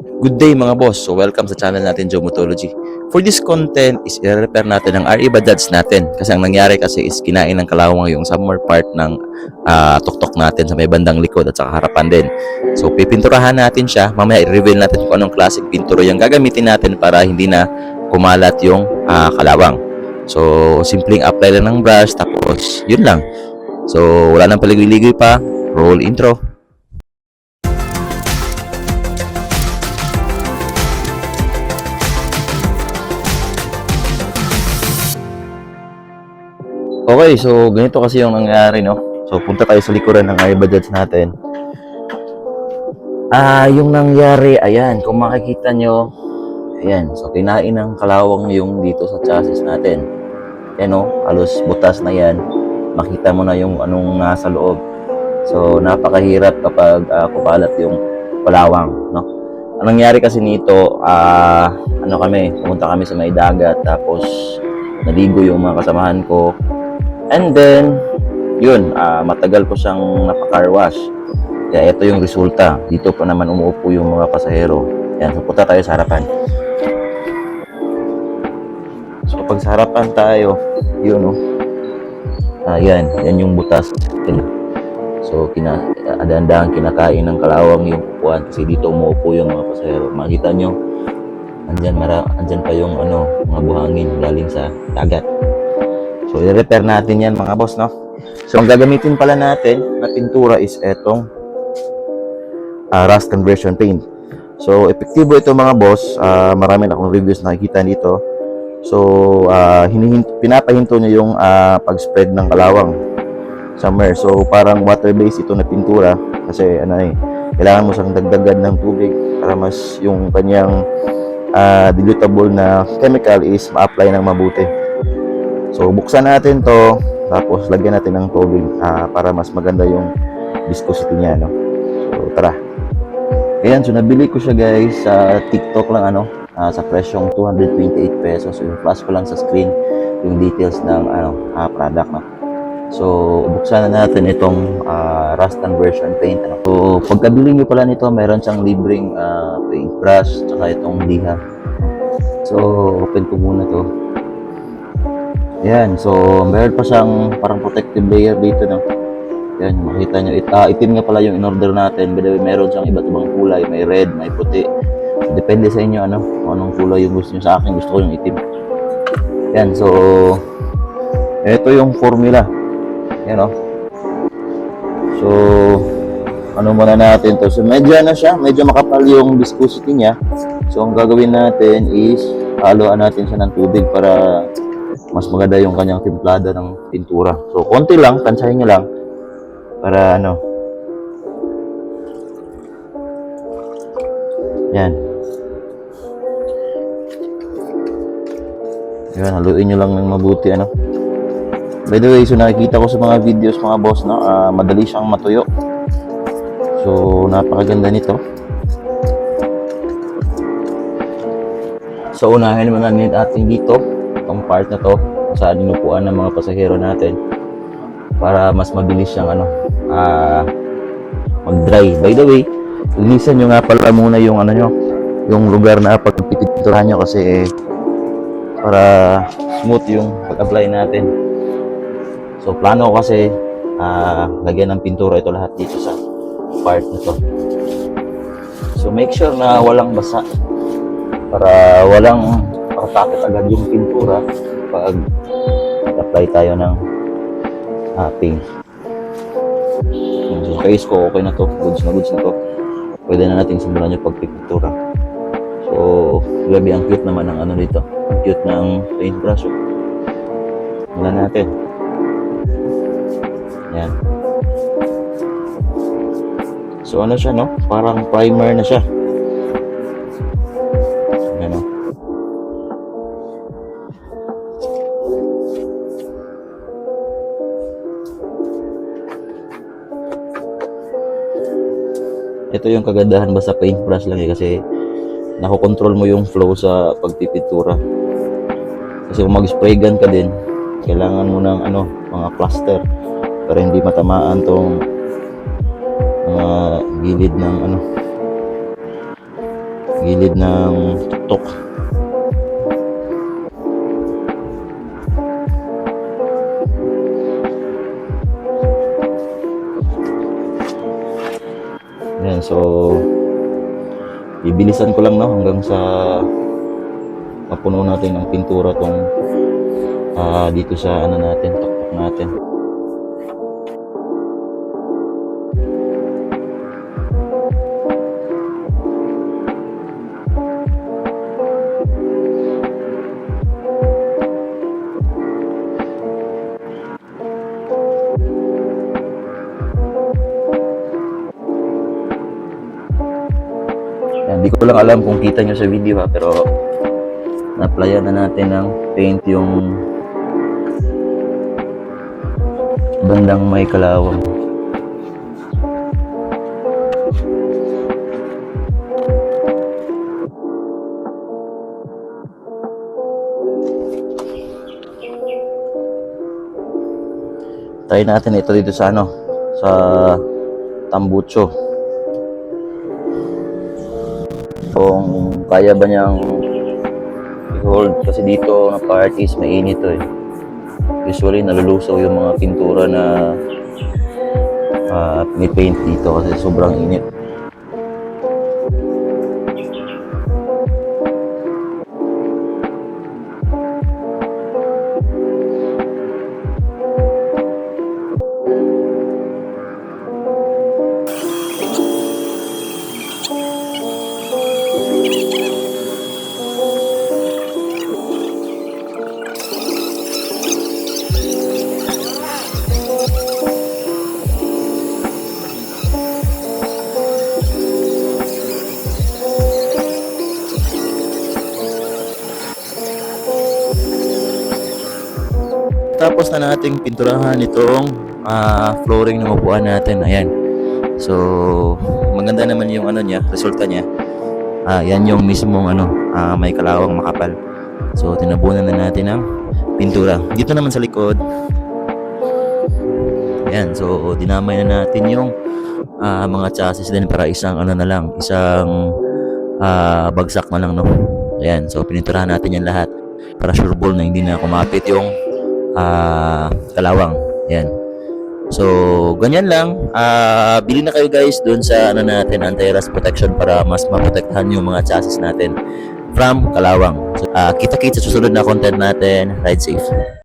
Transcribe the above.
Good day mga boss. So welcome sa channel natin, Geomotology. For this content is i-repair natin ang RE Bajads natin. Kasi ang nangyari kasi is kinain ng kalawang yung summer part ng tuktok natin sa may bandang likod at saka harapan din. So pipinturahan natin siya. Mamaya i-reveal natin kung anong klaseng pintura yung gagamitin natin para hindi na kumalat yung kalawang. So simpleng apply lang ng brush tapos yun lang. So wala nang paligoy-ligoy pa. Roll intro. Okay, so ganito kasi yung nangyari, no? So punta tayo sa likuran ng iBajads natin. Yung nangyari, ayan, kung makikita nyo, ayan, so kinain ng kalawang yung dito sa chassis natin. Ayan, no? Halos butas na yan. Makita mo na yung anong nasa loob. So napakahirap kapag kupalat yung kalawang, no? Ang nangyari kasi nito, pumunta kami sa may dagat, tapos naligo yung mga kasamahan ko. And then, yun, matagal ko siyang napa-car wash. Kaya ito yung resulta. Dito pa naman umuupo yung mga pasahero. Yan, so punta tayo sa harapan. So pag sa harapan tayo, yun o. Yan yung butas. So dahan-dahan kinakain ng kalawang yung upuan kasi dito umuupo yung mga pasahero. Makita nyo, andyan pa yung mga buhangin galing sa dagat. So i-repair natin yan mga boss, no? So ang gagamitin pala natin na pintura is etong rust conversion paint. So epektibo ito mga boss. Marami na akong reviews nakikita dito. So pinapahinto nyo yung pag-spread ng kalawang somewhere. So parang water-based ito na pintura kasi kailangan mo siyang dagdagan ng tubig para mas yung kanyang dilutable na chemical is ma-apply ng mabuti. So buksan natin to, tapos lagyan natin ng tubig para mas maganda yung viscosity niya, no? So tara. Ayan, so nabili ko siya guys sa TikTok lang, sa presyong 228 pesos. Yung flash ko lang sa screen yung details ng product, no? So buksan na natin itong rust conversion paint, ano? So pagkabili nyo pala nito, meron siyang libreng paintbrush tsaka itong liha. So open ko muna to. Yan, so meron pa siyang parang protective layer dito, no? Yan, makita nyo, itim nga pala yung in-order natin. By the way, meron siyang iba't ibang kulay, may red, may puti. So, depende sa inyo, kung anong kulay yung gusto nyo. Sa akin, gusto ko yung itim. Yan, so ito yung formula. Yan, no? So muna natin to. So medyo medyo makapal yung viscosity niya. So ang gagawin natin is haluan natin siya ng tubig para mas maganda yung kanyang timplada ng pintura. So konti lang, tansahin nyo lang para yan, haluin nyo lang ng mabuti, By the way, so nakikita ko sa mga videos mga boss, madali siyang matuyo. So napakaganda nito. So unahin naman natin dito itong part na to saan inupuan ng mga pasahero natin para mas mabilis siyang mag-dry. By the way, linisan nyo nga pala muna yung yung lugar na pagpipinturahan nyo kasi para smooth yung pag-apply natin. So plano ko kasi lagyan ng pintura ito lahat dito sa part na to. So make sure na walang basa para walang takot agad yung pintura pag apply tayo ng paint. So case ko okay na to, goods na to. Pwede na natin simulan yung pagpipintura. So grabe, ang cute naman ng dito, ang cute ng paintbrush. Simulan natin. Yan. So siya, no? Parang primer na siya. Ito yung kagandahan ba sa paintbrush lang kasi nakokontrol mo yung flow sa pagpipintura. Kasi kung mag-spray gun ka din, kailangan mo ng mga plaster para hindi matamaan tong mga gilid ng Gilid ng tuktok. Yan, so bibilisan ko lang, no, hanggang sa mapuno natin ng pintura tong dito sa ano natin, tuktok natin. Hindi ko lang alam kung kita nyo sa video, pero na-applyan na natin ng paint yung bandang may kalawang. Try natin ito dito sa ano, sa tambucho. Kung kaya ba niyang i-hold, kasi dito na part is mainit to eh. Usually nalulusaw yung mga pintura na may paint dito kasi sobrang init. Tapos na nating pinturahan itong flooring ng upuan natin. Ayan. So, maganda naman yung ano niya, resulta niya. Yan yung mismong ano, may kalawang makapal. So, tinabunan na natin ng pintura. Dito naman sa likod. Ayan. So, dinamay na natin yung mga chassis din para isang ano na lang, isang bagsak na lang, no. Ayan. So, pininturahan natin yan lahat para sure ball na hindi na kumapit yung kalawang. Yan. So, ganyan lang. Bili na kayo guys dun sa ano natin, anti-rust protection para mas maprotektahan yung mga chassis natin from kalawang. So, kita-kits sa susunod na content natin. Ride safe.